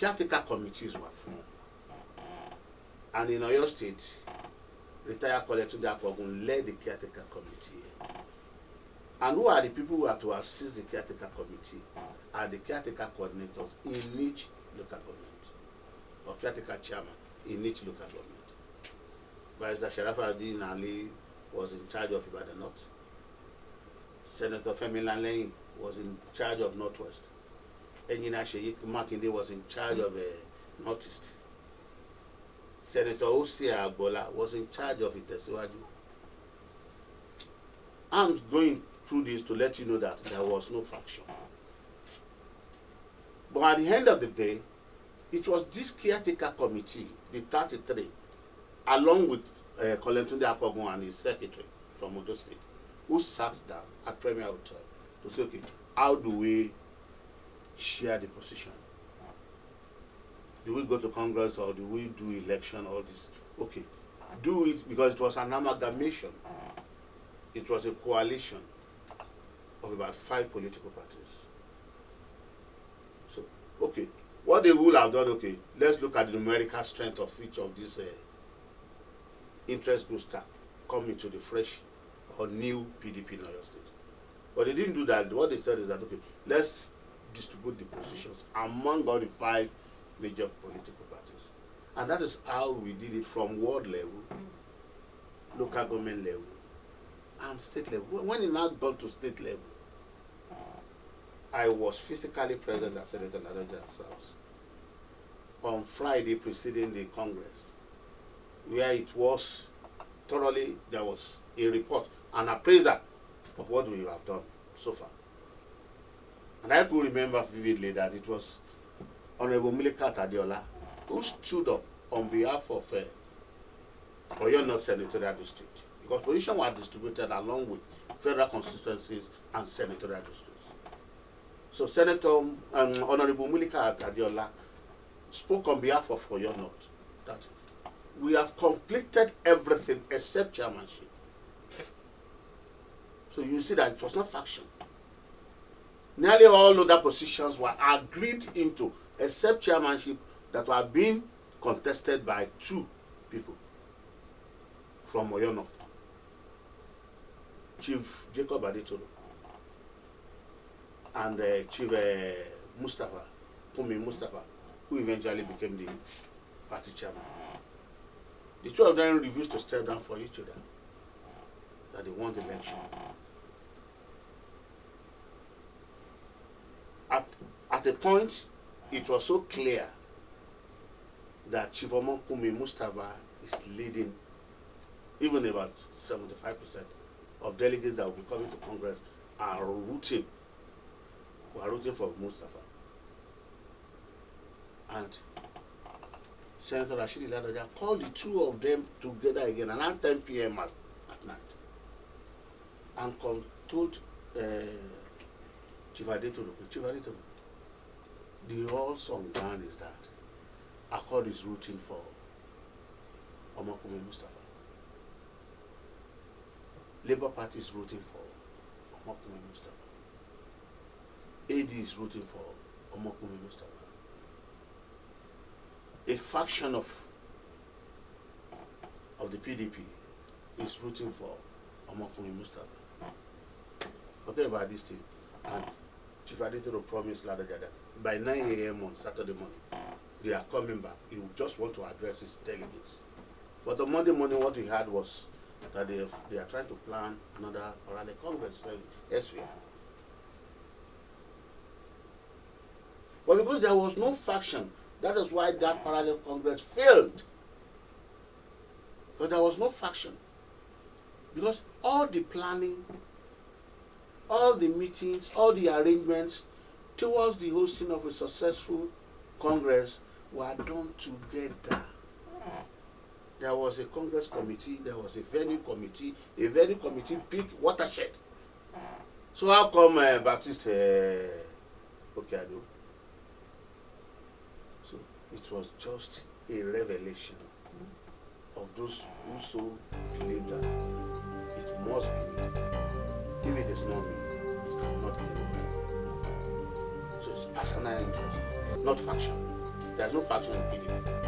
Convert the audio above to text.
caretaker committees were formed. And in Oyo State, retired Colonel Tunde Akpogun led the caretaker committee. And who are the people who are to assist the caretaker committee? Are the caretaker coordinators in each local government, or caretaker chairman in each local government. Barrister Sharafuddin Ali was in charge of Ibadan North. Senator Femi Lanley was in charge of Northwest. Engineer Sheikh Makinde was in charge of Northeast. Senator Osia Agbola was in charge of Itesiwaju. I'm going through this to let you know that there was no faction. But at the end of the day, it was this caretaker committee, the 33, along with Colonel Tunde Akpogun and his secretary from Oyo State, who sat down at Premier Hotel to say, okay, how do we share the position? Do we go to Congress or do we do election, all this? Okay, do it, because it was an amalgamation. It was a coalition of about 5 political parties. So, okay, what they will have done, okay, let's look at the numerical strength of each of these interest groups that come into the fresh or new PDP in Oyo State. But they didn't do that. What they said is that, okay, let's distribute the positions among all the 5 major political parties. And that is how we did it from ward level, local government level, and state level. When it now got to state level, I was physically present at Senator Ladoja's house on Friday preceding the Congress, where it was thoroughly, there was a report, an appraisal of what we have done so far. And I could remember vividly that it was Honorable Milika Tadiola who stood up on behalf of Oyo North Senatorial District, because positions were distributed along with federal constituencies and senatorial districts. So Senator Honorable Milika Tadiola spoke on behalf of Oyo North that we have completed everything except chairmanship. So you see that it was not faction. Nearly all other positions were agreed into except chairmanship that were being contested by 2 people from Oyo North. Chief Jacob Adetoro and Chief Mustafa, Pumi Mustafa, who eventually became the party chairman. The 2 of them refused to step down for each other, that they won the election. At a point, it was so clear that Chief Pumi Mustafa is leading, even about 75% of delegates that will be coming to Congress are rooting for Mustafa. And Senator Rashidi Ladoja called the 2 of them together again around 10 p.m. at night and told Chief Adetoro, the whole song down is that Accord is rooting for Omokumi Mustafa. Labour Party is rooting for Omokumi Mustafa. AD is rooting for Omokumi Mustafa. A faction of the PDP is rooting for Omokumi Mustafa. Okay, about this thing. And Chief Adetoro promised Ladoja that by 9 a.m. on Saturday morning, they are coming back. He just want to address his delegates. But the Monday morning, what we had was that they are trying to plan another parallel Congress elsewhere. But because there was no faction, that is why that parallel Congress failed. But there was no faction. Because all the planning, all the meetings, all the arrangements towards the hosting of a successful Congress were done together. There was a Congress committee, there was a venue committee picked watershed. So how come Baptist Okeado? So it was just a revelation of those who so believe that it must be me. If it is not me, it cannot be me. So it's personal interest, not faction. There's no faction in PDP.